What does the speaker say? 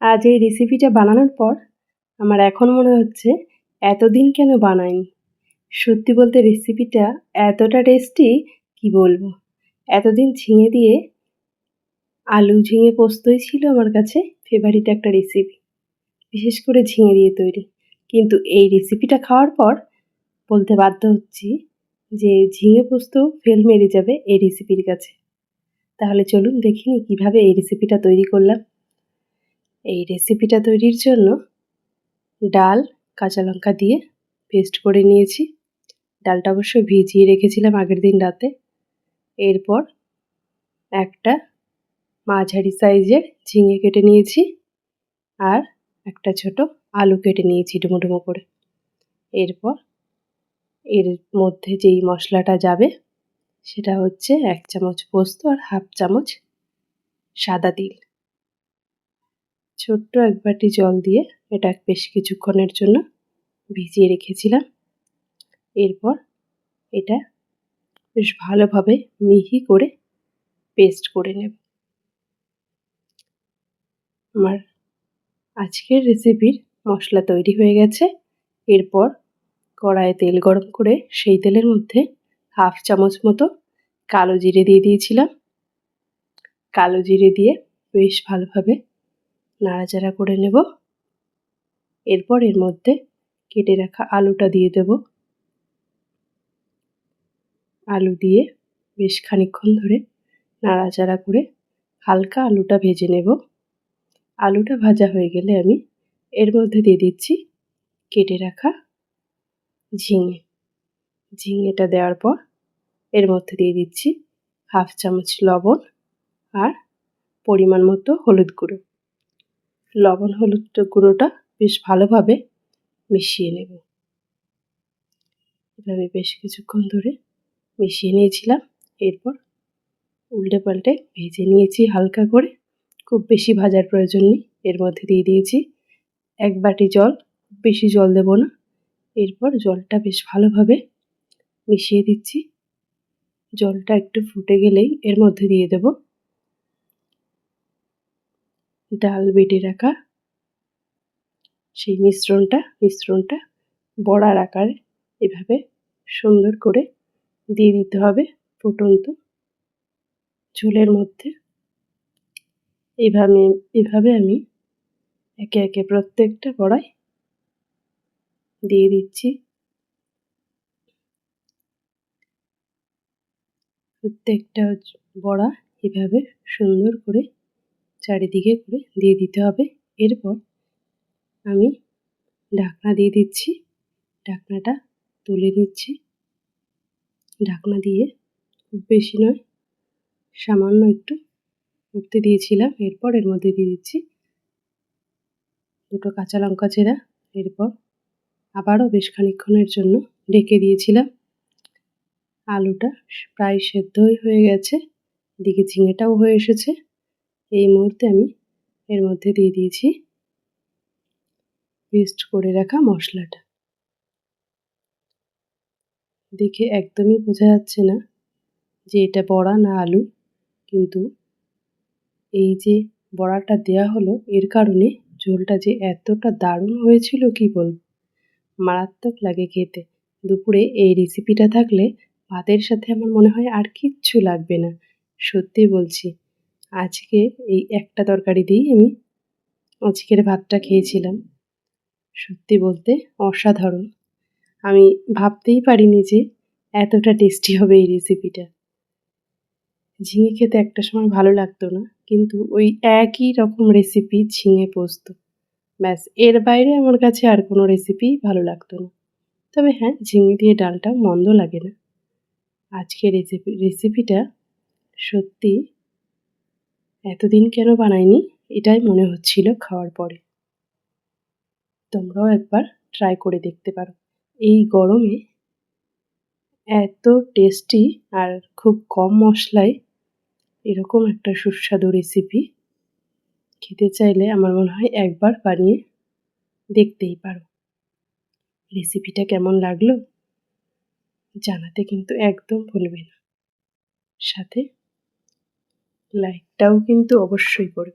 আজ এই রেসিপিটা বানানোর পর আমার এখন মনে হচ্ছে এতদিন কেন বানাইনি। সত্যি বলতে রেসিপিটা এতটা টেস্টি কি বলবো। এতদিন ঝিঙে দিয়ে আলু ঝিঙে পোস্তই ছিল আমার কাছে ফেভারিট একটা রেসিপি, বিশেষ করে ঝিঙে দিয়ে তৈরি। কিন্তু এই রেসিপিটা খাওয়ার পর বলতে বাধ্য হচ্ছি যে ঝিঙে পোস্ত ফেল মেরে যাবে এই রেসিপির কাছে। তাহলে চলুন দেখিনি কিভাবে এই রেসিপিটা তৈরি করলাম। এই রেসিপিটা তৈরির জন্য ডাল কাঁচা লঙ্কা দিয়ে পেস্ট করে নিয়েছি। ডালটা অবশ্য ভিজিয়ে রেখেছিলাম আগের দিন রাতে। এরপর একটা মাঝারি সাইজের ঝিঙে কেটে নিয়েছি আর একটা ছোট আলু কেটে নিয়েছি ডুমো ডুমো করে। এরপর এর মধ্যে যেই মশলাটা যাবে সেটা হচ্ছে 1 চামচ পোস্ত আর 1/2 চামচ সাদা তিল। ছোট্ট 1 বাটি জল দিয়ে এটা বেশ কিছুক্ষণের জন্য ভিজিয়ে রেখেছিলাম। এরপর এটা বেশ ভালোভাবে মিহি করে পেস্ট করে নেব। আমার আজকের রেসিপির মশলা তৈরি হয়ে গেছে। এরপর কড়াইয়ে তেল গরম করে সেই তেলের মধ্যে 1/2 চামচ মতো কালো জিরে দিয়ে দিয়েছিলাম। কালো জিরে দিয়ে বেশ ভালোভাবে নাড়াচাড়া করে নেব। এরপর এর মধ্যে কেটে রাখা আলুটা দিয়ে দেব। আলু দিয়ে বেশ খানিকক্ষণ ধরে নাড়াচাড়া করে হালকা আলুটা ভেজে নেব। আলুটা ভাজা হয়ে গেলে আমি এর মধ্যে দিয়ে দিচ্ছি কেটে রাখা ঝিঙে। ঝিঙেটা দেওয়ার পর এর মধ্যে দিয়ে দিচ্ছি 1/2 চামচ লবণ আর পরিমাণ মতো হলুদ গুঁড়ো। লবণ হলুদ গুঁড়োটা বেশ ভালোভাবে মিশিয়ে নেব। এভাবে বেশ কিছুক্ষণ ধরে মিশিয়ে নিয়েছিলাম। এরপর উল্টে পাল্টে ভেজে নিয়েছি হালকা করে, খুব বেশি ভাজার প্রয়োজন নেই। এর মধ্যে দিয়ে দিয়েছি 1 বাটি জল, বেশি জল দেব না। এরপর জলটা বেশ ভালোভাবে মিশিয়ে দিচ্ছি। জলটা একটু ফুটে গেলেই এর মধ্যে দিয়ে দেব ডাল বেটে রাখা সেই মিশ্রণটা বড়ার আকারে এভাবে সুন্দর করে দিয়ে দিতে হবে ফুটন্ত ঝোলের মধ্যে। এভাবে আমি একে একে প্রত্যেকটা বড়াই দিয়ে দিচ্ছি। প্রত্যেকটা বড়া এভাবে সুন্দর করে চারিদিকে করে দিয়ে দিতে হবে। এরপর আমি ঢাকনা দিয়ে দিচ্ছি। ঢাকনাটা তুলে নিচ্ছি। ঢাকনা দিয়ে খুব বেশি নয়, সামান্য একটু উঠতে দিয়েছিলাম। এরপর এর মধ্যে দিয়ে দিচ্ছি 2 কাঁচা লঙ্কা চেরা। এরপর আবারও বেশ খানিকক্ষণের জন্য ঢেকে দিয়েছিলাম। আলুটা প্রায় সেদ্ধ হয়ে গেছে, এদিকে ঝিঙেটাও হয়ে এসেছে। এই মুহূর্তে আমি এর মধ্যে দিয়ে দিয়েছি পেস্ট করে রাখা মশলাটা। দেখে একদমই বোঝা যাচ্ছে না যে এটা বড়া না আলু, কিন্তু এই যে বড়াটা দেয়া হলো এর কারণে ঝোলটা যে এতটা দারুণ হয়েছিল কি বলবো, মারাত্মক লাগে খেতে। দুপুরে এই রেসিপিটা থাকলে ভাতের সাথে আমার মনে হয় আর কিচ্ছু লাগবে না। সত্যি বলছি, আজকে এই একটা তরকারি দিয়েই আমি আজকের ভাতটা খেয়েছিলাম। সত্যি বলতে অসাধারণ। আমি ভাবতেই পারিনি যে এতটা টেস্টি হবে এই রেসিপিটা। ঝিঙে খেতে একটা সময় ভালো লাগতো না, কিন্তু ওই একই রকম রেসিপি ঝিঙে পোস্ত, ব্যাস এর বাইরে আমার কাছে আর কোনো রেসিপিই ভালো লাগতো না। তবে হ্যাঁ, ঝিঙে দিয়ে ডালটাও মন্দ লাগে না। আজকের রেসিপিটা সত্যি এতদিন কেন বানাইনি এটাই মনে হচ্ছিল খাওয়ার পরে। তোমরাও একবার ট্রাই করে দেখতে পারো। এই গরমে এত টেস্টি আর খুব কম মশলায় এরকম একটা সুস্বাদু রেসিপি খেতে চাইলে আমার মনে হয় একবার বানিয়ে দেখতেই পারো। রেসিপিটা কেমন লাগলো জানাতে কিন্তু একদম ভুলবে না। সাথে লাইকটাও কিন্তু অবশ্যই করবে।